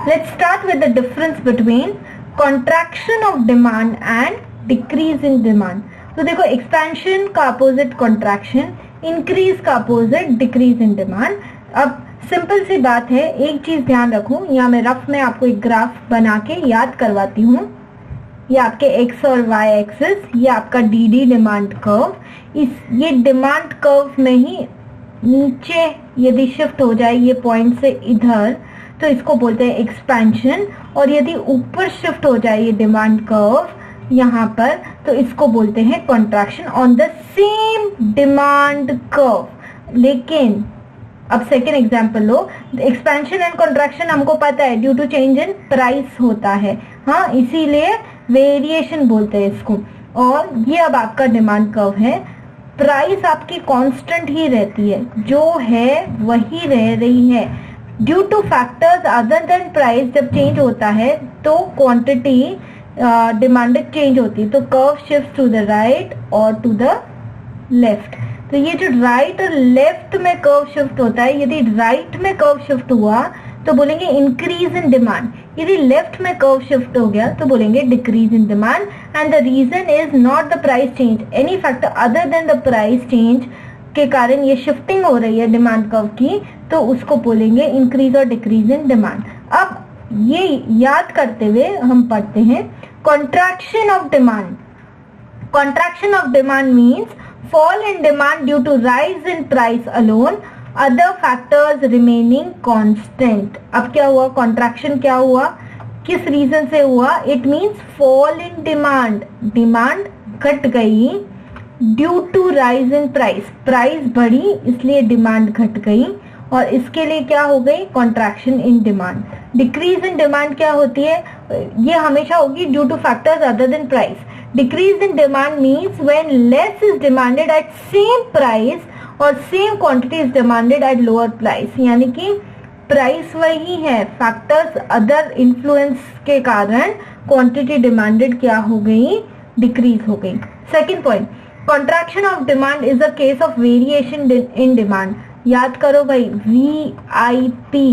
Let's start with the difference between contraction of demand and decrease in demand. तो देखो expansion का opposite contraction, increase का opposite decrease in demand. अब simple सी बात है, एक चीज ध्यान रखो, यहाँ मैं रफ में आपको एक ग्राफ बना के याद करवाती हूँ. ये आपके x और y एक्सिस, ये आपका dd डिमांड कर्व. ये डिमांड कर्व में ही नीचे यदि शिफ्ट हो जाए ये पॉइंट से इधर तो इसको बोलते हैं एक्सपेंशन, और यदि ऊपर शिफ्ट हो जाए ये डिमांड कर्व यहाँ पर तो इसको बोलते हैं contraction on the same demand curve. लेकिन अब सेकेंड एग्जाम्पल लो, एक्सपेंशन एंड कॉन्ट्रैक्शन हमको पता है due to change in price होता है, हाँ, इसीलिए वेरिएशन बोलते हैं इसको. और ये अब आपका डिमांड कर्व है, प्राइस आपकी कांस्टेंट ही रहती है, जो है वही रह रही है. Due to factors other than price जब चेंज होता है तो क्वांटिटी डिमांडेड चेंज होती है, तो curve shift to the right और टू द लेफ्ट. तो ये जो राइट और लेफ्ट में कर्व शिफ्ट होता है, यदि राइट में कर्व शिफ्ट हुआ तो बोलेंगे इंक्रीज इन डिमांड, यदि लेफ्ट में कर्व शिफ्ट हो गया तो बोलेंगे decrease in demand. And the reason is not the price change, any factor other than the price change के कारण ये शिफ्टिंग हो रही है डिमांड कर्व की, तो उसको बोलेंगे इंक्रीज और डिक्रीज इन डिमांड. अब ये याद करते हुए हम पढ़ते हैं contraction of demand. Contraction of demand means fall in demand due to rise in price alone, other factors remaining constant. अब क्या हुआ, contraction क्या हुआ, किस रीजन से हुआ, it means fall in demand, demand घट गई due to rise in price, price बढ़ी इसलिए डिमांड घट गई, और इसके लिए क्या हो गई, contraction in demand. Decrease in demand क्या होती है, ये हमेशा होगी due to factors other than price. Decrease in demand means when less is demanded at same price और same quantity is demanded at lower price. यानी कि प्राइस वही है, फैक्टर्स अदर इन्फ्लुएंस के कारण क्वांटिटी डिमांडेड क्या हो गई, डिक्रीज हो गई. Second point, contraction of demand is a case of variation in demand. याद करो भाई, VIP,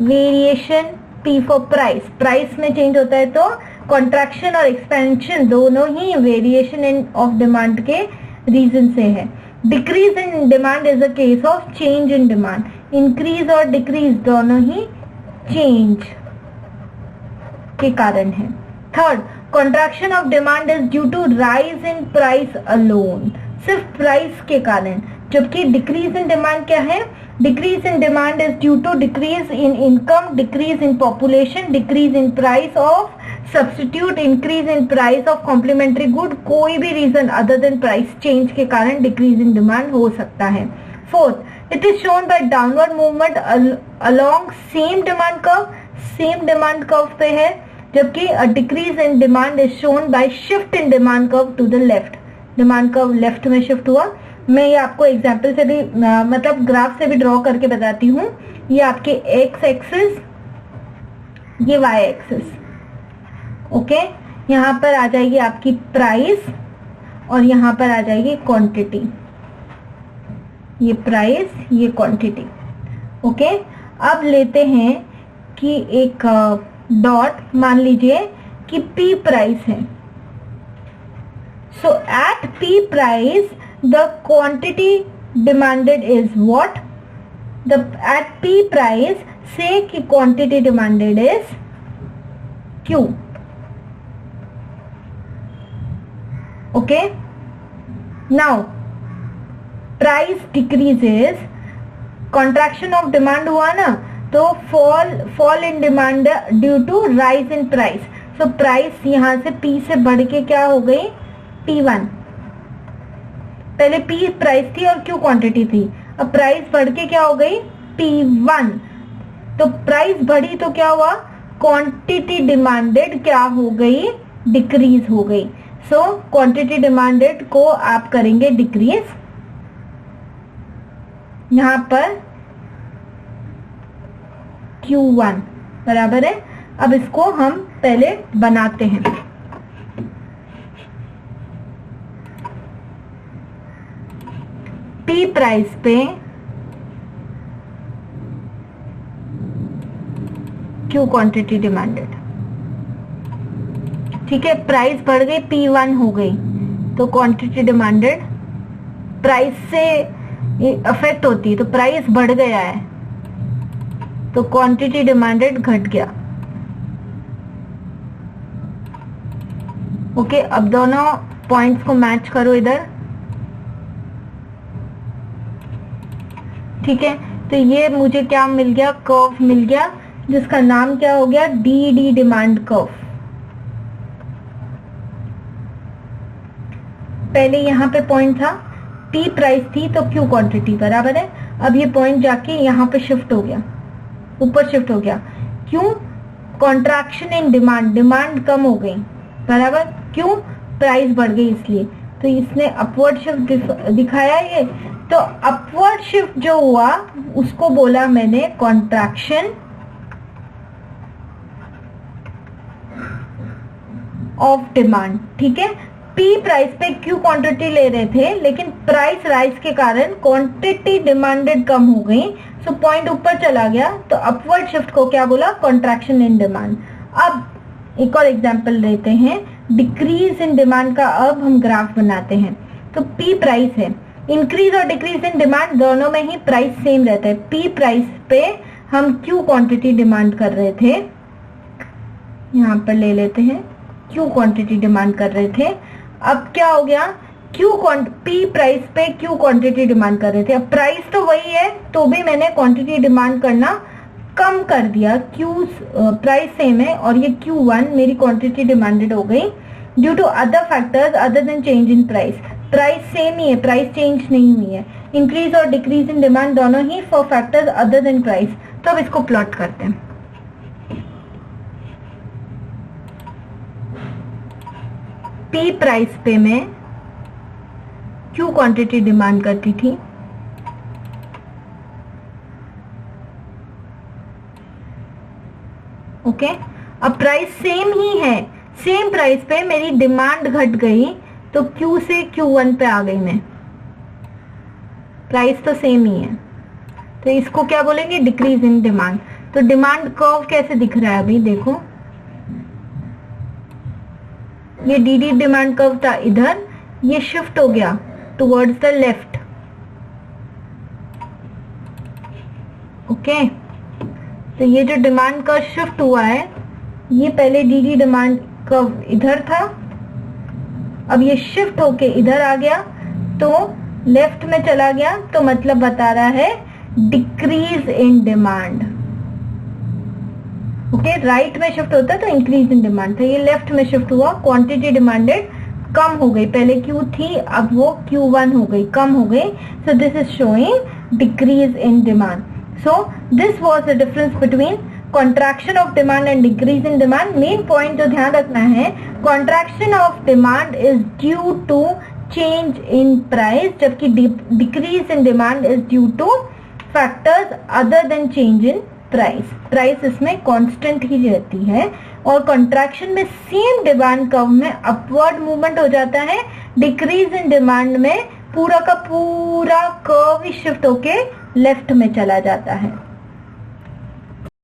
variation, P for price, price में चेंज होता है तो कॉन्ट्रैक्शन और एक्सपेंशन दोनों ही वेरिएशन इन ऑफ डिमांड के रीजन से है. Decrease in demand is a case of change in demand. Increase और डिक्रीज दोनों ही चेंज के कारण है. Third, contraction of demand is due to rise in price alone, सिर्फ प्राइस के कारण, जबकि डिक्रीज इन डिमांड क्या है, decrease in demand is due to decrease in income, decrease in population, decrease in price of substitute, increase in price of complementary good, कोई भी reason other than price change के कारण decrease in demand हो सकता है. Fourth, it is shown by downward movement along same demand curve, same demand curve पे है, जबकि a decrease in demand is shown by shift in demand curve to the left. Demand curve left में shift हुआ. मैं ये आपको example से भी मतलब ग्राफ से भी ड्रॉ करके बताती हूँ. ये आपके एक्स एक्सिस, ये वाई एक्सिस, ओके. यहाँ पर आ जाएगी आपकी प्राइस और यहाँ पर आ जाएगी क्वांटिटी. ये प्राइस, ये क्वांटिटी, ओके. अब लेते हैं कि एक डॉट, मान लीजिए कि P प्राइस है. So at P price the quantity demanded is what, the at P price say कि quantity demanded is Q, okay. Now price decreases, contraction of demand हुआ ना, तो fall in demand due to rise in price. so price यहाँ से P से बढ़ के क्या हो गई, P1. पहले P प्राइस थी और Q क्वांटिटी थी, अब प्राइस बढ़ के क्या हो गई, P1. तो प्राइस बढ़ी तो क्या हुआ, क्वांटिटी डिमांडेड क्या हो गई, डिक्रीज हो गई. सो क्वांटिटी डिमांडेड को आप करेंगे डिक्रीज. यहां पर Q1 बराबर है. अब इसको हम पहले बनाते हैं. P प्राइस पे क्यू क्वांटिटी डिमांडेड। ठीक है, प्राइस बढ़ गई, P1 हो गई, तो क्वांटिटी डिमांडेड प्राइस से अफेक्ट होती है, तो प्राइस बढ़ गया है तो क्वांटिटी डिमांडेड घट गया। ओके, अब दोनों पॉइंट्स को मैच करो इधर। ठीक है, तो ये मुझे क्या मिल गया, कर्व मिल गया, जिसका नाम क्या हो गया, DD डिमांड कर्व। पहले यहाँ पे पॉइंट था, P प्राइस थी तो Q क्वांटिटी, बराबर है। अब ये पॉइंट जाके यहाँ पे शिफ्ट हो गया, ऊपर शिफ्ट हो गया। क्यों, कॉन्ट्रैक्शन इन डिमांड, डिमांड कम हो गई, बराबर। क्यों, प्राइस बढ़ गई इसलिए, तो इसने अपवर्ड शिफ्ट दिखाया ये। तो अपवर्ड शिफ्ट जो हुआ उसको बोला मैंने कॉन्ट्रैक्शन ऑफ डिमांड। ठीक है, P प्राइस पे Q क्वांटिटी ले रहे थे, लेकिन प्राइस राइज के कारण क्वांटिटी डिमांडेड कम हो गई, सो पॉइंट ऊपर चला गया, तो अपवर्ड शिफ्ट को क्या बोला, कॉन्ट्रैक्शन इन डिमांड। अब एक और एग्जांपल लेते हैं, डिक्रीज इन डिमांड का। अब हम ग्राफ बनाते हैं, तो P प्राइस है, इंक्रीज और डिक्रीज इन डिमांड दोनों में ही प्राइस सेम रहता है। P प्राइस पे हम Q क्वांटिटी डिमांड कर रहे थे, यहाँ पर ले लेते हैं, Q क्वांटिटी डिमांड कर रहे थे। अब क्या हो गया, P प्राइस पे Q क्वांटिटी डिमांड कर रहे थे, अब प्राइस तो वही है तो भी मैंने क्वांटिटी डिमांड करना कम कर दिया। Q प्राइस सेम है और ये Q1 मेरी क्वांटिटी डिमांडेड हो गई due to other factors other than change in price. Price same ही है, प्राइस चेंज नहीं हुई है। इंक्रीज और डिक्रीज इन डिमांड दोनों ही for factors other than price. तो अब इसको प्लॉट करते हैं। P प्राइस पे मैं Q क्वांटिटी डिमांड करती थी, ओके। अब प्राइस सेम ही है, सेम प्राइस पे मेरी डिमांड घट गई तो Q से Q1 पे आ गई मैं, प्राइस तो सेम ही है, तो इसको क्या बोलेंगे, डिक्रीज इन डिमांड। तो डिमांड कर्व कैसे दिख रहा है अभी देखो, ये DD डिमांड कर्व था इधर, ये शिफ्ट हो गया टुवर्ड्स द लेफ्ट, ओके। तो ये जो डिमांड कर्व शिफ्ट हुआ है, ये पहले DD डिमांड कर्व इधर था, अब ये शिफ्ट होके इधर आ गया तो लेफ्ट में चला गया, तो मतलब बता रहा है decrease in demand, okay. Right में शिफ्ट होता है तो इंक्रीज इन डिमांड था, ये लेफ्ट में शिफ्ट हुआ, क्वांटिटी डिमांडेड कम हो गई, पहले Q थी अब वो Q1 हो गई, कम हो गई, so this is showing decrease in demand. So this was the difference between contraction of demand and decrease in demand. Main point जो ध्यान रखना है, contraction of demand is due to change in price, जबकि decrease in demand is due to factors other than change in price. Price इसमें constant ही रहती है, और कॉन्ट्रैक्शन में सेम डिमांड कर्व में अपवर्ड मूवमेंट हो जाता है, डिक्रीज इन डिमांड में पूरा का पूरा कर्व ही शिफ्ट होके लेफ्ट में चला जाता है।